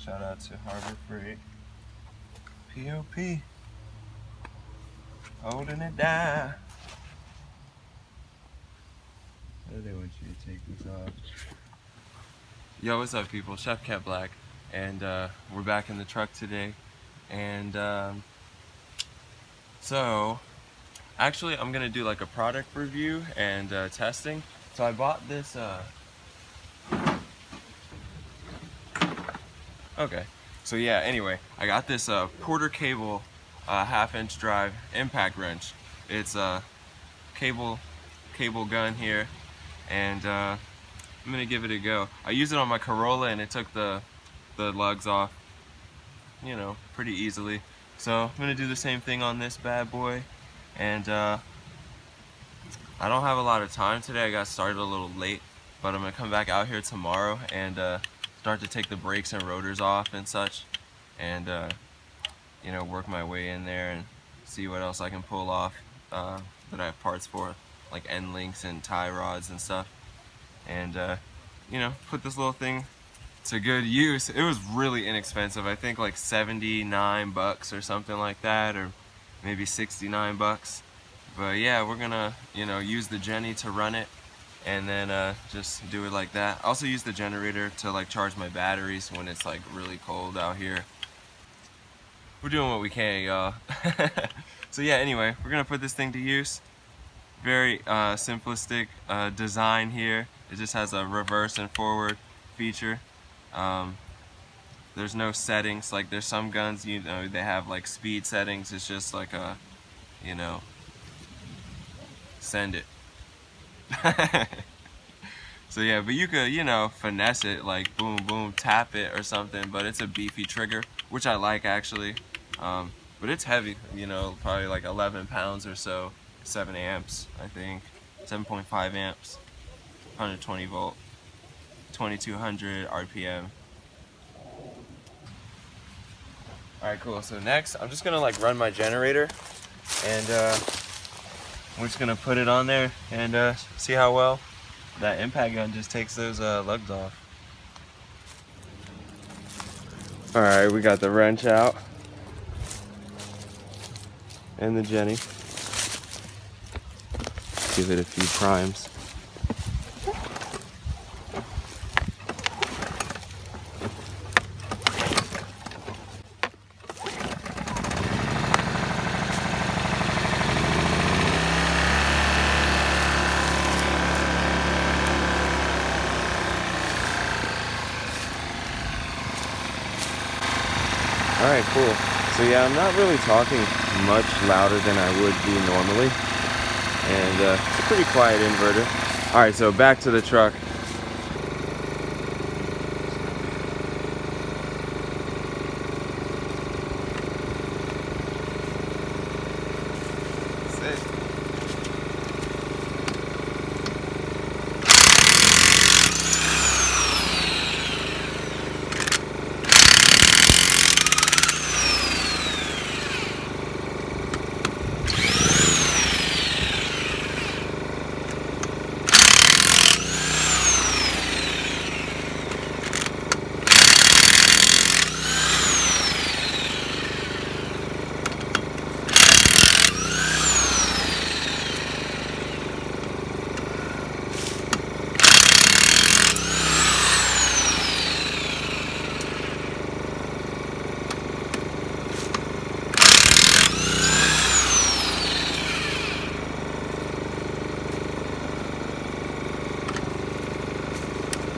Shout out to Harbor Freight. POP. Holding it down. How do they want you to take this off? Yo, what's up, people? Chef Cat Black, and we're back in the truck today. And so, actually, I'm gonna do like a product review and testing. So I bought this. Okay. So yeah. Anyway, I got this Porter Cable 1/2-inch drive impact wrench. It's a cable gun here, and I'm gonna give it a go. I used it on my Corolla and it took the lugs off, you know, pretty easily. So I'm gonna do the same thing on this bad boy, and I don't have a lot of time today. I got started a little late, but I'm gonna come back out here tomorrow and start to take the brakes and rotors off and such, and you know, work my way in there and see what else I can pull off that I have parts for, like end links and tie rods and stuff, and you know, put this little thing to good use. It was really inexpensive. I think like 79 bucks or something like that, or maybe 69 bucks. But yeah, we're gonna, you know, use the Jenny to run it, and then just do it like that. I also use the generator to like charge my batteries when it's like really cold out here. We're doing what we can, y'all. So yeah, anyway, we're gonna put this thing to use. Very simplistic design here. It just has a reverse and forward feature. There's no settings. Like there's some guns, you know, they have like speed settings. It's just like a, you know, send it. So yeah, but you could, you know, finesse it, like boom boom, tap it or something, but it's a beefy trigger, which I like actually. But it's heavy, you know, probably like 11 pounds or so, 7 amps, I think, 7.5 amps, 120 volt, 2200 RPM. Alright, cool. So next, I'm just gonna like run my generator, and we're just gonna put it on there and see how well that impact gun just takes those lugs off. Alright, we got the wrench out and the Jenny. Give it a few primes. Alright, cool. So yeah, I'm not really talking much louder than I would be normally. And it's a pretty quiet inverter. Alright, so back to the truck.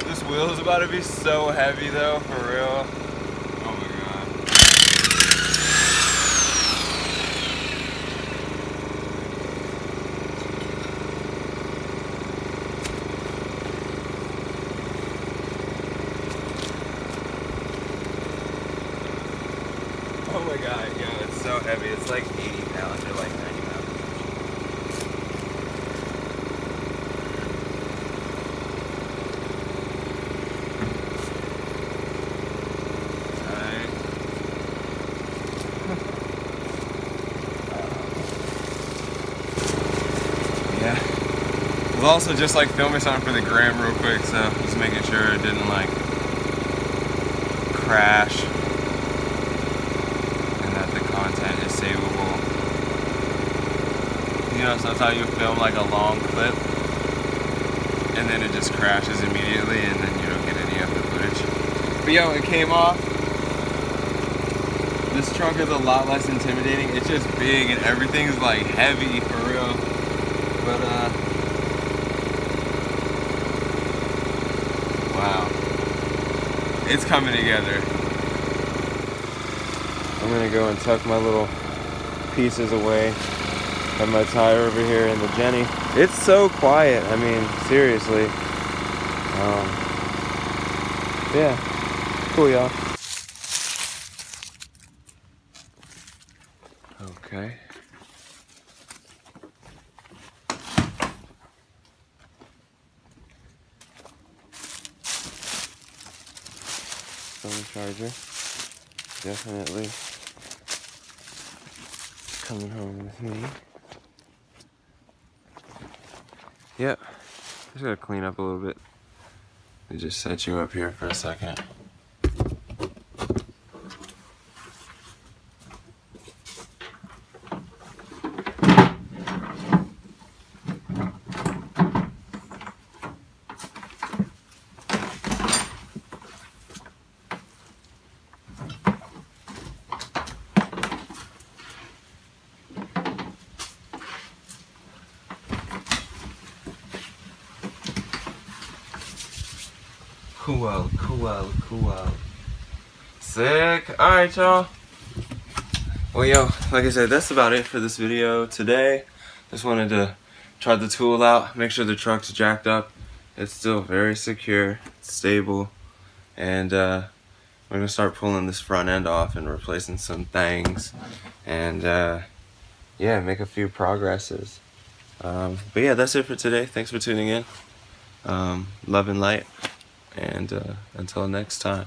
This wheel is about to be so heavy though, for real. Oh my god. Oh my god, yo, it's so heavy. It's like 80 pounds or like 90 pounds. Yeah. I was also just like filming something for the gram real quick, so just making sure it didn't like crash and that the content is savable. You know, sometimes you film like a long clip and then it just crashes immediately and then you don't get any of the footage. But yo, it came off. This truck is a lot less intimidating. It's just big and everything's like heavy for real. But wow. It's coming together. I'm gonna go and tuck my little pieces away. Have my tire over here in the Jenny. It's so quiet. I mean, seriously. Yeah. Cool, y'all. Okay. Phone charger. Definitely coming home with me. Yep. Just gotta clean up a little bit. Let me just set you up here for a second. Cool. Sick. Alright, y'all. Well, yo, like I said, that's about it for this video today. Just wanted to try the tool out, make sure the truck's jacked up. It's still very secure, stable, and we're gonna start pulling this front end off and replacing some things, and yeah, make a few progresses. But yeah, that's it for today. Thanks for tuning in. Love and light, and until next time.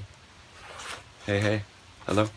Hey, hello.